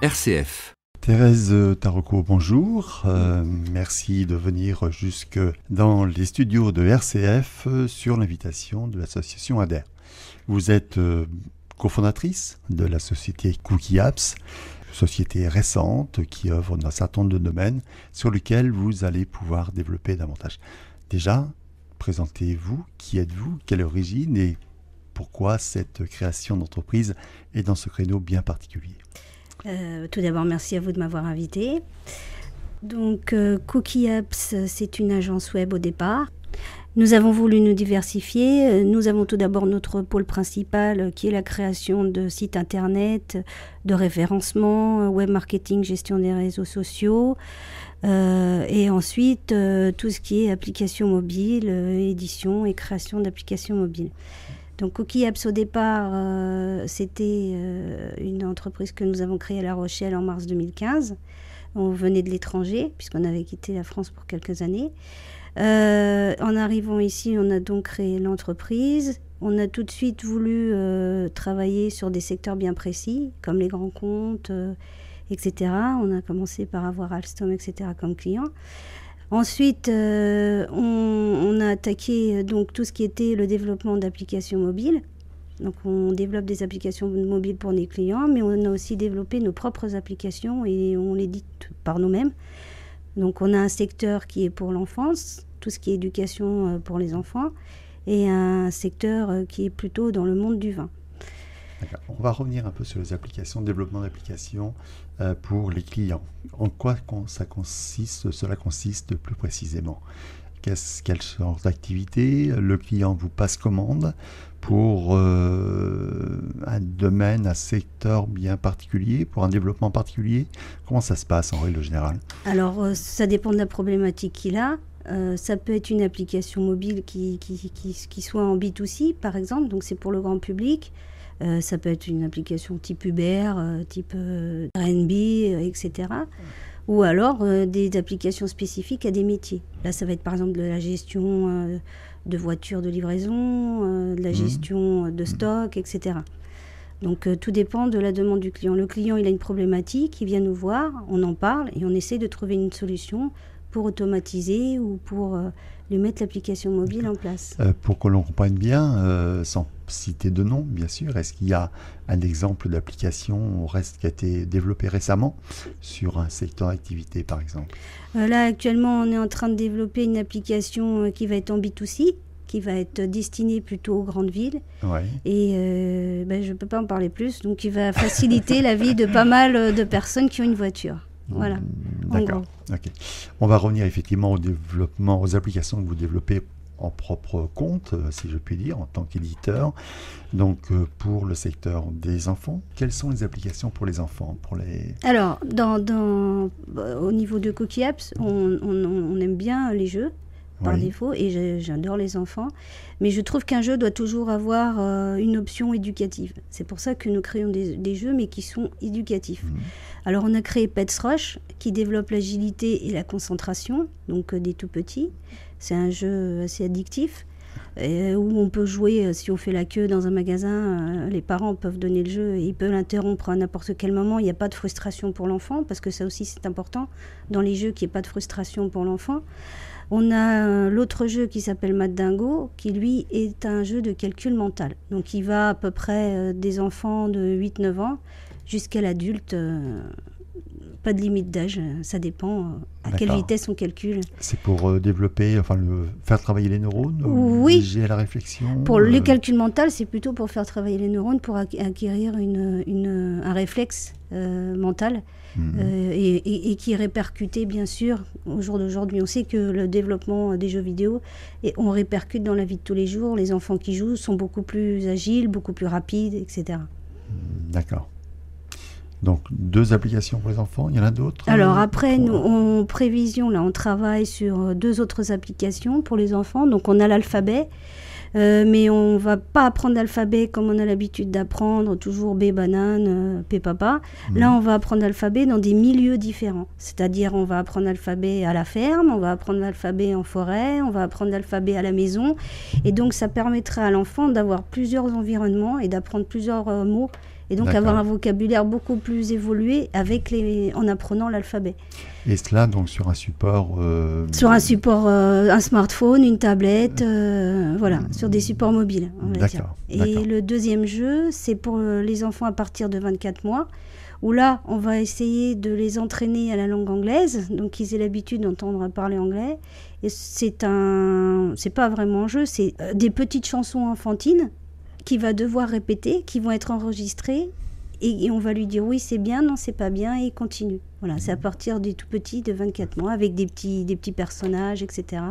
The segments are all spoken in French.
RCF. Thérèse Tarocco, bonjour. Merci de venir jusque dans les studios de RCF sur l'invitation de l'association ADER. Vous êtes cofondatrice de la société Cookie Apps, société récente qui œuvre dans un certain nombre de domaines sur lesquels vous allez pouvoir développer davantage. Déjà, présentez-vous, qui êtes-vous, quelle origine et pourquoi cette création d'entreprise est dans ce créneau bien particulier. Tout d'abord, merci à vous de m'avoir invité. Donc, Cookie Apps, c'est une agence web au départ. Nous avons voulu nous diversifier. Nous avons tout d'abord notre pôle principal qui est la création de sites internet, de référencement, web marketing, gestion des réseaux sociaux. Et ensuite, tout ce qui est applications mobiles, édition et création d'applications mobiles. Donc Cookie Apps au départ, c'était une entreprise que nous avons créée à La Rochelle en mars 2015. On venait de l'étranger puisqu'on avait quitté la France pour quelques années. En arrivant ici, on a donc créé l'entreprise. On a tout de suite voulu travailler sur des secteurs bien précis comme les grands comptes, etc. On a commencé par avoir Alstom, etc. comme client. Ensuite, on a attaqué donc tout ce qui était le développement d'applications mobiles. Donc, on développe des applications mobiles pour nos clients, mais on a aussi développé nos propres applications et on les dit par nous-mêmes. Donc, on a un secteur qui est pour l'enfance, tout ce qui est éducation pour les enfants, et un secteur qui est plutôt dans le monde du vin. D'accord. On va revenir un peu sur les applications, développement d'applications pour les clients. En quoi cela consiste plus précisément? Quelle sorte d'activité? Le client vous passe commande pour un domaine, un secteur bien particulier, pour un développement particulier? Comment ça se passe en règle générale? Alors, ça dépend de la problématique qu'il a. Ça peut être une application mobile qui soit en B2C, par exemple, donc c'est pour le grand public. Ça peut être une application type Uber, type Airbnb, etc. Ou alors des applications spécifiques à des métiers. Là, ça va être par exemple de la gestion de voitures de livraison, de la gestion de stock, etc. Donc tout dépend de la demande du client. Le client, il a une problématique, il vient nous voir, on en parle et on essaie de trouver une solution pour automatiser ou pour lui mettre l'application mobile en place. Pour que l'on comprenne bien, sans citer de nom, bien sûr, est-ce qu'il y a un exemple d'application qui a été développé récemment sur un secteur d'activité, par exemple? Là, actuellement, on est en train de développer une application qui va être en B2C, qui va être destinée plutôt aux grandes villes. Ouais. Et je ne peux pas en parler plus, donc il va faciliter la vie de pas mal de personnes qui ont une voiture. Voilà. D'accord. Okay. On va revenir effectivement au développement, aux applications que vous développez en propre compte, si je puis dire, en tant qu'éditeur. Donc, pour le secteur des enfants, quelles sont les applications pour les enfants, Alors, au niveau de Cookie Apps, on aime bien les jeux par défaut, et j'adore les enfants. Mais je trouve qu'un jeu doit toujours avoir une option éducative. C'est pour ça que nous créons des jeux, mais qui sont éducatifs. Alors, on a créé Pets Rush, qui développe l'agilité et la concentration, donc des tout petits. C'est un jeu assez addictif, où on peut jouer, si on fait la queue dans un magasin, les parents peuvent donner le jeu et ils peuvent l'interrompre à n'importe quel moment. Il n'y a pas de frustration pour l'enfant, parce que ça aussi c'est important, dans les jeux qu'il n'y ait pas de frustration pour l'enfant. On a l'autre jeu qui s'appelle Maddingo, qui lui est un jeu de calcul mental. Donc il va à peu près des enfants de 8-9 ans jusqu'à l'adulte. Pas de limite d'âge, ça dépend à quelle vitesse on calcule. C'est pour développer, faire travailler les neurones, à la réflexion. Pour le calcul mental, c'est plutôt pour faire travailler les neurones, pour acquérir un réflexe mental et qui est répercuté, bien sûr, au jour d'aujourd'hui. On sait que le développement des jeux vidéo, on répercute dans la vie de tous les jours. Les enfants qui jouent sont beaucoup plus agiles, beaucoup plus rapides, etc. D'accord. Donc, 2 applications pour les enfants, il y en a d'autres? Alors après, nous, en prévision, là, on travaille sur 2 autres applications pour les enfants. Donc on a l'alphabet, mais on ne va pas apprendre l'alphabet comme on a l'habitude d'apprendre, toujours B, banane, P, papa. Là, on va apprendre l'alphabet dans des milieux différents. C'est-à-dire, on va apprendre l'alphabet à la ferme, on va apprendre l'alphabet en forêt, on va apprendre l'alphabet à la maison. Et donc, ça permettra à l'enfant d'avoir plusieurs environnements et d'apprendre plusieurs mots Et donc avoir un vocabulaire beaucoup plus évolué en apprenant l'alphabet. Et cela donc sur un support Sur un support, un smartphone, une tablette, sur des supports mobiles. D'accord. Et le deuxième jeu, c'est pour les enfants à partir de 24 mois, où là, on va essayer de les entraîner à la langue anglaise, donc qu'ils aient l'habitude d'entendre parler anglais. Et c'est pas vraiment un jeu, c'est des petites chansons enfantines qu'il va devoir répéter, qui vont être enregistrées, et on va lui dire oui, c'est bien, non, c'est pas bien, et il continue. Voilà, c'est à partir des tout petits, de 24 mois, avec des petits personnages, etc.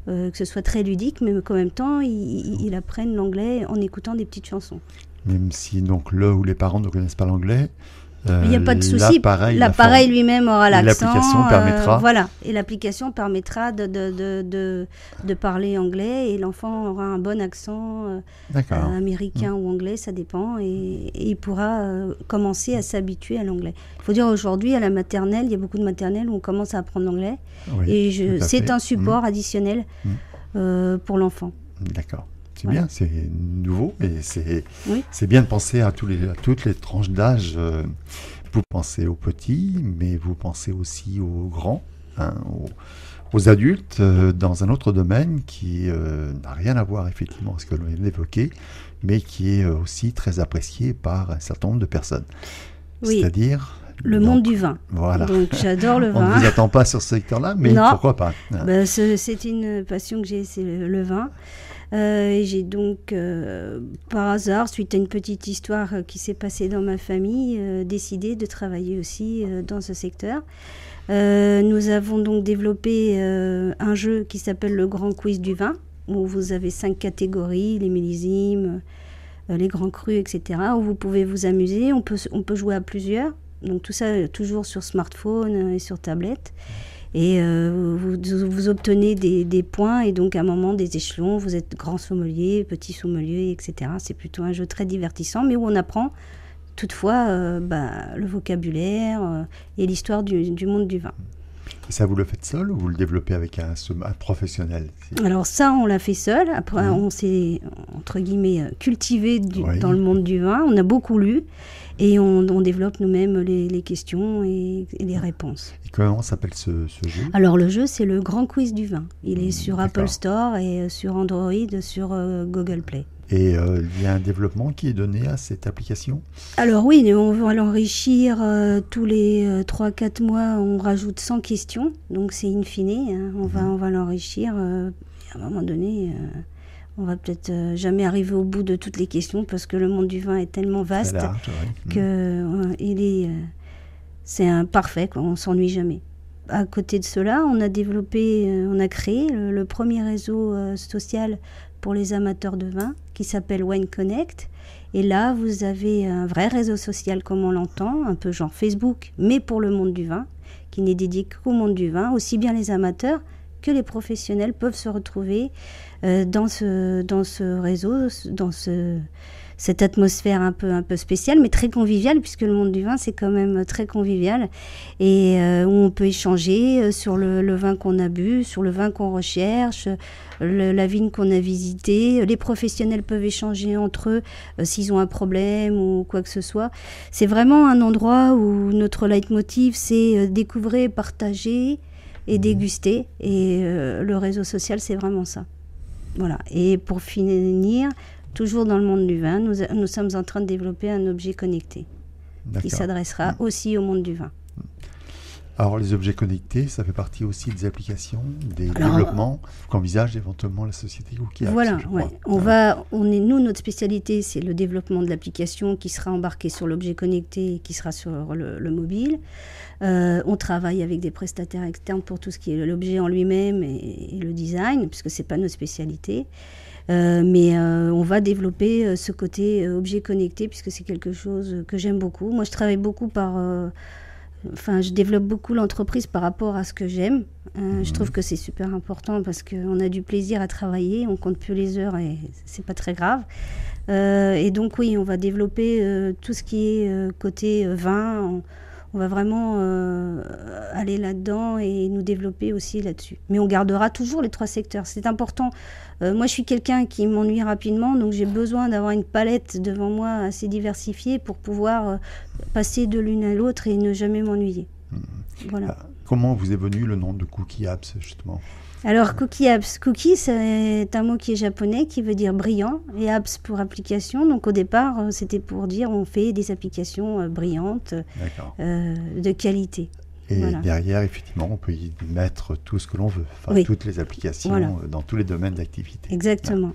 Que ce soit très ludique, mais qu'en même temps, ils apprennent l'anglais en écoutant des petites chansons. Même si donc le ou les parents ne connaissent pas l'anglais, il n'y a pas de souci, l'appareil lui-même aura l'accent. L'application permettra. Et l'application permettra de parler anglais, et l'enfant aura un bon accent américain ou anglais, ça dépend, et il pourra commencer à s'habituer à l'anglais. Il faut dire aujourd'hui, à la maternelle, il y a beaucoup de maternelles où on commence à apprendre l'anglais, et c'est un support additionnel pour l'enfant. D'accord. C'est bien, c'est nouveau, et c'est bien de penser à toutes les tranches d'âge. Vous pensez aux petits, mais vous pensez aussi aux grands, aux adultes, dans un autre domaine qui n'a rien à voir effectivement avec ce que l'on vient d'évoquer, mais qui est aussi très apprécié par un certain nombre de personnes. Oui. C'est-à-dire... Le monde du vin. Voilà. Donc j'adore le vin. On ne vous attend pas sur ce secteur-là, mais pourquoi pas. C'est une passion que j'ai, c'est le vin. Et j'ai donc, par hasard, suite à une petite histoire qui s'est passée dans ma famille, décidé de travailler aussi dans ce secteur. Nous avons donc développé un jeu qui s'appelle le Grand Quiz du vin, où vous avez 5 catégories, les millésimes, les grands crus, etc., où vous pouvez vous amuser. On peut jouer à plusieurs. Donc tout ça toujours sur smartphone et sur tablette. Et vous obtenez des points, et donc à un moment des échelons, vous êtes grand sommelier, petit sommelier, etc. C'est plutôt un jeu très divertissant, mais où on apprend toutefois le vocabulaire et l'histoire du monde du vin. Et ça, vous le faites seul ou vous le développez avec un professionnel? Alors ça, on l'a fait seul. Après, on s'est, entre guillemets, cultivé dans le monde du vin. On a beaucoup lu. Et on développe nous-mêmes les questions et les réponses. Et comment s'appelle ce jeu? Alors le jeu, c'est le Grand Quiz du vin. Il est sur Apple Store et sur Android, sur Google Play. Et il y a un développement qui est donné à cette application? Alors oui, on va l'enrichir tous les 3-4 mois, on rajoute 100 questions. Donc c'est in fine, on va l'enrichir. À un moment donné... on va peut-être jamais arriver au bout de toutes les questions, parce que le monde du vin est tellement vaste que c'est parfait, quoi, on s'ennuie jamais. À côté de cela, on a créé le premier réseau social pour les amateurs de vin qui s'appelle Wine Connect. Et là, vous avez un vrai réseau social comme on l'entend, un peu genre Facebook, mais pour le monde du vin, qui n'est dédié qu'au monde du vin. Aussi bien les amateurs que les professionnels peuvent se retrouver dans ce réseau, dans cette atmosphère un peu spéciale, mais très conviviale, puisque le monde du vin, c'est quand même très convivial, et où on peut échanger sur le vin qu'on a bu, sur le vin qu'on recherche, la vigne qu'on a visitée. Les professionnels peuvent échanger entre eux s'ils ont un problème ou quoi que ce soit. C'est vraiment un endroit où notre leitmotiv, c'est découvrir, partager et déguster, et le réseau social, c'est vraiment ça. Voilà. Et pour finir, toujours dans le monde du vin, nous sommes en train de développer un objet connecté qui s'adressera aussi au monde du vin. Alors les objets connectés, ça fait partie aussi des applications, des développements qu'envisage éventuellement la société Cookie Apps. Voilà, nous, notre spécialité, c'est le développement de l'application qui sera embarquée sur l'objet connecté et qui sera sur le mobile. On travaille avec des prestataires externes pour tout ce qui est l'objet en lui-même et le design, puisque c'est pas notre spécialité. Mais on va développer ce côté objet connecté, puisque c'est quelque chose que j'aime beaucoup. Moi, je travaille beaucoup je développe beaucoup l'entreprise par rapport à ce que j'aime. Je trouve que c'est super important, parce qu'on a du plaisir à travailler, on compte plus les heures et c'est pas très grave. Et donc oui, on va développer tout ce qui est côté vin. On va vraiment aller là-dedans et nous développer aussi là-dessus. Mais on gardera toujours les 3 secteurs. C'est important. Moi, je suis quelqu'un qui m'ennuie rapidement, donc j'ai besoin d'avoir une palette devant moi assez diversifiée pour pouvoir passer de l'une à l'autre et ne jamais m'ennuyer. Voilà. Comment vous est venu le nom de Cookie Apps, justement ? Alors, Cookie Apps. Cookie, c'est un mot qui est japonais, qui veut dire brillant, et apps pour application. Donc, au départ, c'était pour dire on fait des applications brillantes, de qualité. Et derrière, effectivement, on peut y mettre tout ce que l'on veut, toutes les applications dans tous les domaines d'activité. Exactement.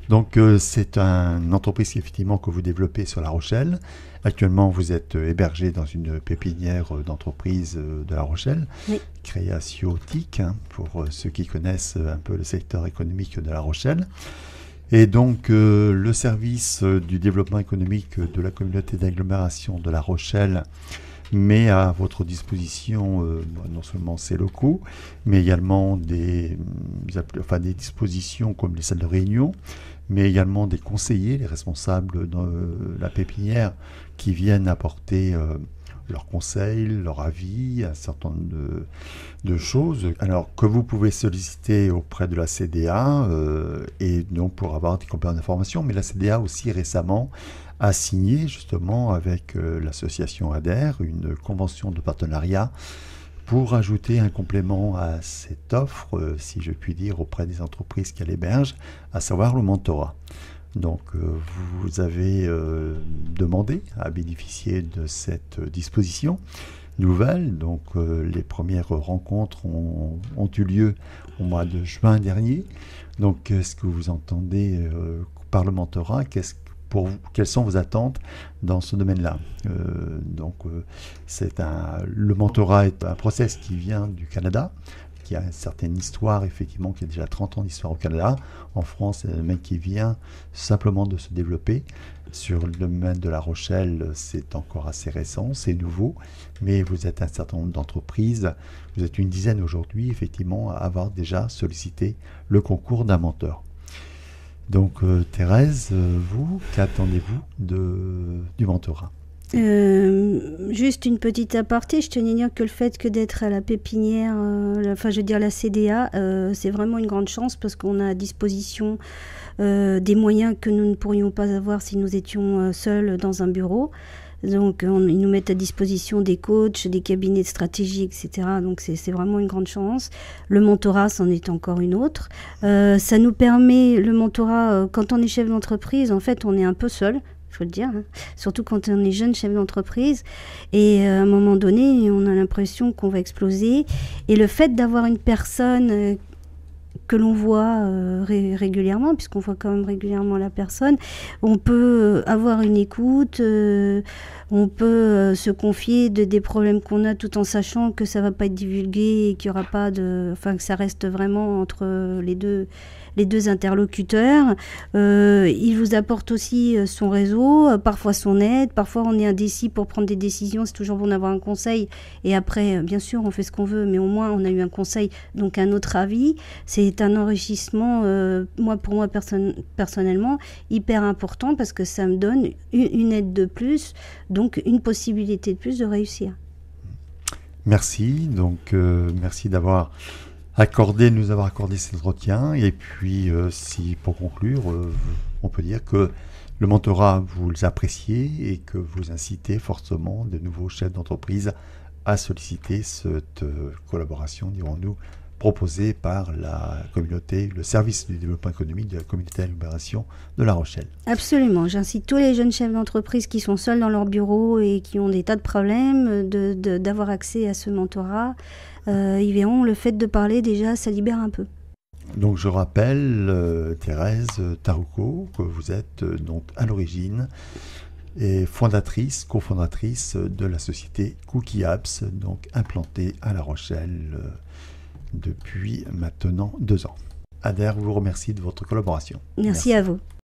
Donc, c'est une entreprise effectivement que vous développez sur La Rochelle. Actuellement, vous êtes hébergé dans une pépinière d'entreprise de La Rochelle, Créatio-TIC, pour ceux qui connaissent un peu le secteur économique de La Rochelle. Et donc, le service du développement économique de la communauté d'agglomération de La Rochelle met à votre disposition non seulement ces locaux, mais également des dispositions comme les salles de réunion, mais également des conseillers, les responsables de la pépinière, qui viennent apporter leurs conseils, leur avis, un certain nombre de choses. Alors que vous pouvez solliciter auprès de la CDA et donc pour avoir des compléments d'information, mais la CDA aussi récemment a signé justement avec l'association ADER une convention de partenariat pour ajouter un complément à cette offre, si je puis dire, auprès des entreprises qu'elle héberge, à savoir le mentorat. Donc vous avez demandé à bénéficier de cette disposition nouvelle. Donc les premières rencontres ont eu lieu au mois de juin dernier. Donc qu'est-ce que vous entendez par le mentorat ? Quelles sont vos attentes dans ce domaine-là ? Le mentorat est un process qui vient du Canada, qui a une certaine histoire, effectivement, qui a déjà 30 ans d'histoire au Canada. En France, c'est un domaine qui vient simplement de se développer. Sur le domaine de La Rochelle, c'est encore assez récent, c'est nouveau, mais vous êtes un certain nombre d'entreprises, vous êtes une dizaine aujourd'hui, effectivement, à avoir déjà sollicité le concours d'un mentor. Donc Thérèse, vous, qu'attendez-vous du mentorat ? Juste une petite aparté, je tenais à dire que le fait que d'être à la pépinière, la CDA, c'est vraiment une grande chance parce qu'on a à disposition des moyens que nous ne pourrions pas avoir si nous étions seuls dans un bureau. Donc ils nous mettent à disposition des coachs, des cabinets de stratégie, etc. Donc c'est vraiment une grande chance. Le mentorat, c'en est encore une autre. Ça nous permet, le mentorat, quand on est chef d'entreprise, en fait, on est un peu seul. Il faut le dire, hein. Surtout quand on est jeune chef d'entreprise. Et à un moment donné, on a l'impression qu'on va exploser. Et le fait d'avoir une personne que l'on voit régulièrement, puisqu'on voit quand même régulièrement la personne, on peut avoir une écoute, on peut se confier des problèmes qu'on a tout en sachant que ça ne va pas être divulgué et qu'il y aura pas que ça reste vraiment entre les deux interlocuteurs. Il vous apporte aussi son réseau, parfois son aide, parfois on est indécis pour prendre des décisions, c'est toujours bon d'avoir un conseil, et après, bien sûr, on fait ce qu'on veut, mais au moins on a eu un conseil, donc un autre avis. C'est un enrichissement, pour moi personnellement, hyper important, parce que ça me donne une aide de plus, donc une possibilité de plus de réussir. Merci, donc merci nous avoir accordé cet entretien. Et puis, pour conclure, on peut dire que le mentorat, vous l'appréciez et que vous incitez fortement de nouveaux chefs d'entreprise à solliciter cette collaboration, dirons-nous, proposée par la communauté, le service du développement économique de la communauté d'agglomération de La Rochelle. Absolument. J'incite tous les jeunes chefs d'entreprise qui sont seuls dans leur bureau et qui ont des tas de problèmes d'avoir accès à ce mentorat. Ils verront, le fait de parler, déjà, ça libère un peu. Donc je rappelle, Thérèse Tarouco, que vous êtes donc à l'origine et cofondatrice de la société Cookie Apps, donc implantée à La Rochelle depuis maintenant 2 ans. ADER vous remercie de votre collaboration. Merci à vous.